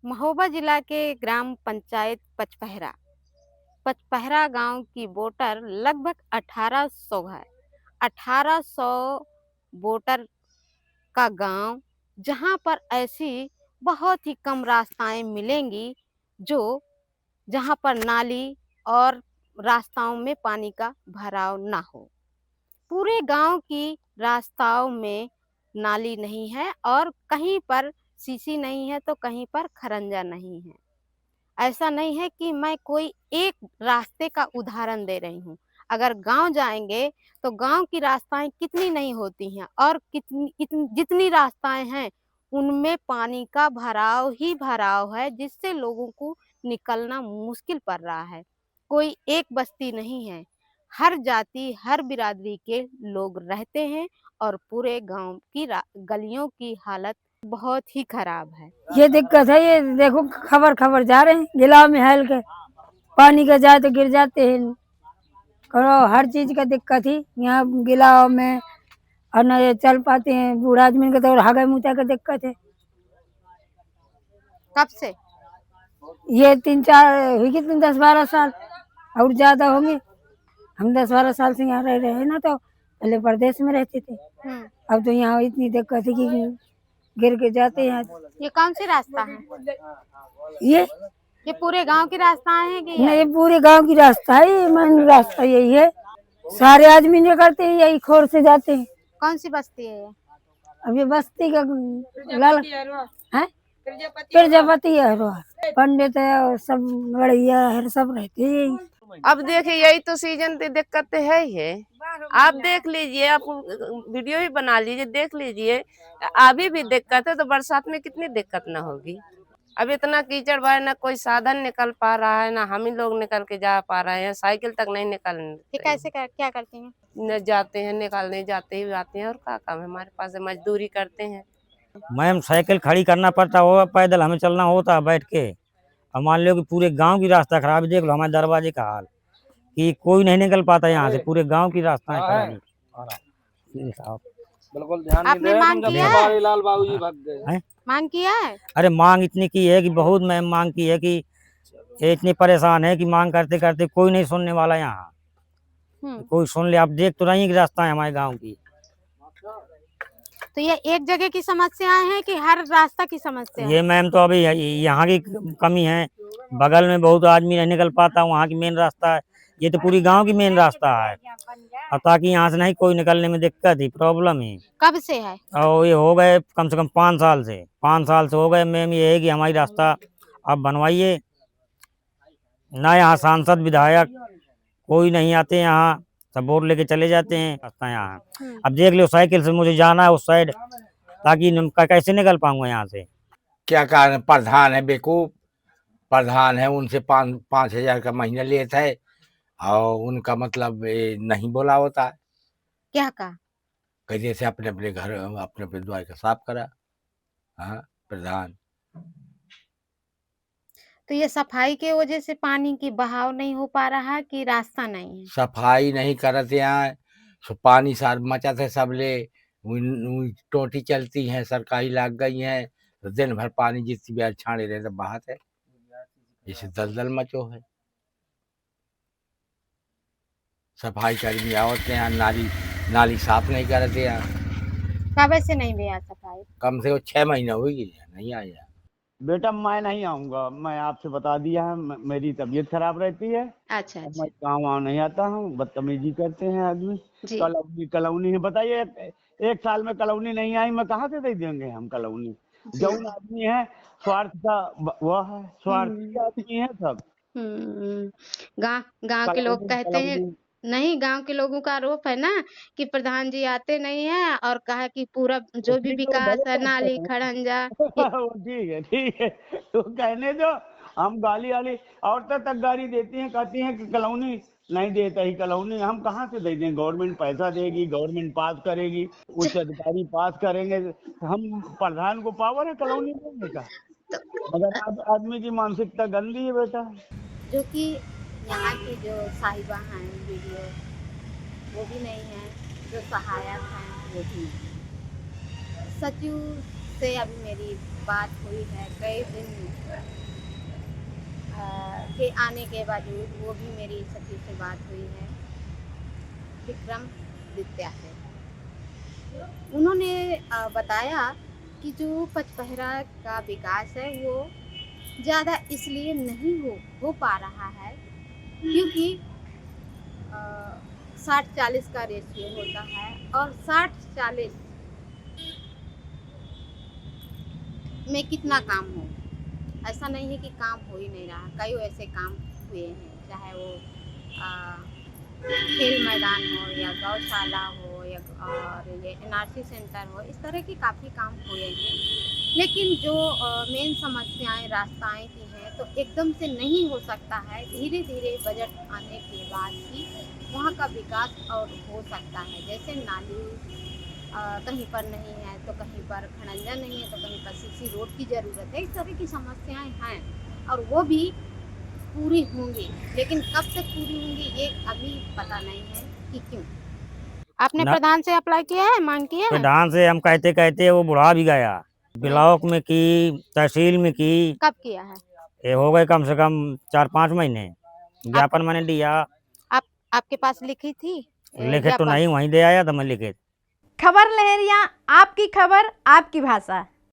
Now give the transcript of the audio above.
महोबा जिला के ग्राम पंचायत पचपहरा पचपहरा गांव की वोटर लगभग 1800 है। 1800 वोटर का गांव, जहां पर ऐसी बहुत ही कम रास्ताएं मिलेंगी जो जहां पर नाली और रास्ताओं में पानी का भराव ना हो। पूरे गांव की रास्ताओं में नाली नहीं है और कहीं पर सीसी नहीं है तो कहीं पर खरंजा नहीं है। ऐसा नहीं है कि मैं कोई एक रास्ते का उदाहरण दे रही हूँ। अगर गांव जाएंगे तो गांव की रास्ताएं कितनी नहीं होती हैं और जितनी रास्ताएं हैं उनमें पानी का भराव ही भराव है, जिससे लोगों को निकलना मुश्किल पड़ रहा है। कोई एक बस्ती नहीं है, हर जाति हर बिरादरी के लोग रहते हैं और पूरे गांव की गलियों की हालत बहुत ही खराब है। ये दिक्कत है। ये देखो खबर खबर जा रहे हैं गिलाव में हेल के पानी का जाए तो गिर जाते हैं। करो हर चीज का दिक्कत ही यहाँ गिलाव में। और न ये चल पाते हैं बूढ़ा आदमी का तो हगा मुता का दिक्कत है। कब से? ये 3-4 हुई कितने 10-12 साल और ज्यादा होंगे। हम 10-12 साल से यहाँ रह रहे हैं ना, तो पहले प्रदेश में रहते थे। अब तो यहाँ इतनी दिक्कत है कि गिर के जाते हैं। ये कौन सी रास्ता है? ये ये पूरे गांव की रास्ताएं हैं कि नहीं, ये पूरे गांव की रास्ता है। ये मेन रास्ता यही है। सारे आदमी जो करते हैं यही खोर से जाते हैं। कौन सी बस्ती है ये? अब ये बस्ती का लाल है, प्रजापति है, पंडित है और सब बढ़िया है, सब रहते हैं। अब देखिए यही तो सीजन की दिक्कत है ही है। आप देख लीजिए, आप वीडियो ही बना लीजिए, देख लीजिए। अभी भी दिक्कत है तो बरसात में कितनी दिक्कत ना होगी। अब इतना कीचड़ बा, ना कोई साधन निकल पा रहा है, ना हम ही लोग निकल के जा पा रहे हैं। साइकिल तक नहीं निकल क्या करती हैं? न जाते हैं, निकालने जाते ही आते हैं। और क्या काम है हमारे पास, मजदूरी करते हैं। मैम साइकिल खड़ी करना पड़ता होगा, पैदल हमें चलना होता है बैठ के। अब मान लो कि पूरे गांव की रास्ता खराब है। देख लो हमारे दरवाजे का हाल कि कोई नहीं निकल पाता यहाँ से। पूरे गांव की रास्ता खराब है। बिल्कुल ध्यान आपने नहीं मांग दे किया रहे, लाल बाबू जी भाग गए। मांग किया है? अरे मांग इतनी की है कि बहुत मैम मांग की है कि ये इतनी परेशान है कि मांग करते करते कोई नहीं सुनने वाला यहाँ। कोई सुन ले। आप देख तो रही कि रास्ता है हमारे गाँव की। तो ये एक जगह की समस्याएं हैं कि हर रास्ता की समस्या है? ये मैम तो अभी यहाँ की कमी है। बगल में बहुत आदमी नहीं निकल पाता, वहाँ की मेन रास्ता है। ये तो पूरी गांव की मेन रास्ता है। और ताकि यहाँ से नहीं कोई निकलने में दिक्कत ही प्रॉब्लम ही। कब से है? और ये हो गए कम से कम 5 साल से। 5 साल से हो गए मैम। ये है कि हमारी रास्ता आप बनवाइए। ना यहाँ सांसद विधायक कोई नहीं आते, यहाँ सब वोट लेके चले जाते हैं। रास्ता यहाँ अब देख लो, साइकिल से मुझे जाना है उस साइड, ताकि कैसे निकल पाऊंगा यहाँ से। क्या कारण? प्रधान है बेवकूफ। प्रधान है, उनसे 5,000 का महीना लेता है और उनका मतलब नहीं बोला होता है। क्या कहा? जैसे अपने अपने घर अपने अपने द्वार का साफ करा। हाँ प्रधान। तो ये सफाई के वजह से पानी की बहाव नहीं हो पा रहा कि रास्ता नहीं है? सफाई नहीं करते यहाँ, पानी सार मचा थे सबले। टोटी चलती हैं, सरकारी लाग गई हैं, तो दिन भर पानी जितनी भी छाने रहे तो बहात है। इसे दलदल मचो है। सफाई कर्मी आवते हैं, नाली साफ नहीं करते यहाँ। कब से नहीं भैया सफाई? कम से कम 6 महीना हो गई नहीं आया। बेटा मैं नहीं आऊंगा, मैं आपसे बता दिया है। मेरी तबीयत खराब रहती है। अच्छा मैं गाँव वाँव नहीं आता हूँ। बदतमीजी करते हैं आदमी। जी। कलौनी है, बताइए। एक साल में कलौनी नहीं आई, मैं कहाँ से दे देंगे हम कलौनी? जौन आदमी है स्वार्थ का वह है, स्वार्थी आदमी है सब। गांव के लोग कहते हैं, नहीं गांव के लोगों का आरोप है ना कि प्रधान जी आते नहीं है और कहा कि पूरा जो भी विकास है, नाली खड़ंजा। ठीक है तो कहने दो। हम गाली वाली औरतें तक गाली देती हैं, कहती हैं कि कलौनी नहीं देता ही। कलौनी हम कहाँ से दे दें? गवर्नमेंट पैसा देगी, गवर्नमेंट पास करेगी, उच्च अधिकारी पास करेंगे। हम प्रधान को पावर है कलौनी देने का? मगर आदमी की मानसिकता गंदी है बेटा। जो कि यहाँ की जो साहिबा हैं वीडियो, वो भी नहीं है। जो सहायक हैं वो भी नहीं। सचिव से अभी मेरी बात हुई है कई दिन के आने के बावजूद, वो भी मेरी सखी से बात हुई है, विक्रमादित्य से। उन्होंने बताया कि जो पचपहरा का विकास है वो ज़्यादा इसलिए नहीं हो पा रहा है क्योंकि 60-40 का रेशियो होता है और 60-40 में कितना काम हो, ऐसा नहीं है कि काम हो ही नहीं रहा। कई ऐसे काम हुए हैं, चाहे वो खेल मैदान हो या गौशाला हो या और ये NRC सेंटर हो, इस तरह के काफ़ी काम हुए हैं। लेकिन जो मेन समस्याएं रास्ताएं की हैं तो एकदम से नहीं हो सकता है, धीरे धीरे बजट आने के बाद ही वहाँ का विकास और हो सकता है। जैसे नाली कहीं पर नहीं है तो कहीं पर खड़ंजा नहीं है तो कहीं पर सीसी रोड की ज़रूरत है। इस तरह की समस्याएं हैं और वो भी पूरी होंगी, लेकिन कब तक पूरी होंगी ये अभी पता नहीं है कि क्यों। आपने प्रधान से अप्लाई किया है, मांग किया है? प्रधान से हम कहते कहते वो बुढ़ा भी गया, ब्लॉक में की, तहसील में की। कब किया है? ये हो गए कम से कम 4-5 महीने। ज्ञापन मैंने दिया। आपके पास लिखी थी? लिखे तो नहीं, वहीं दे आया था मैं लिखे। खबर लहरिया, आपकी खबर आपकी भाषा।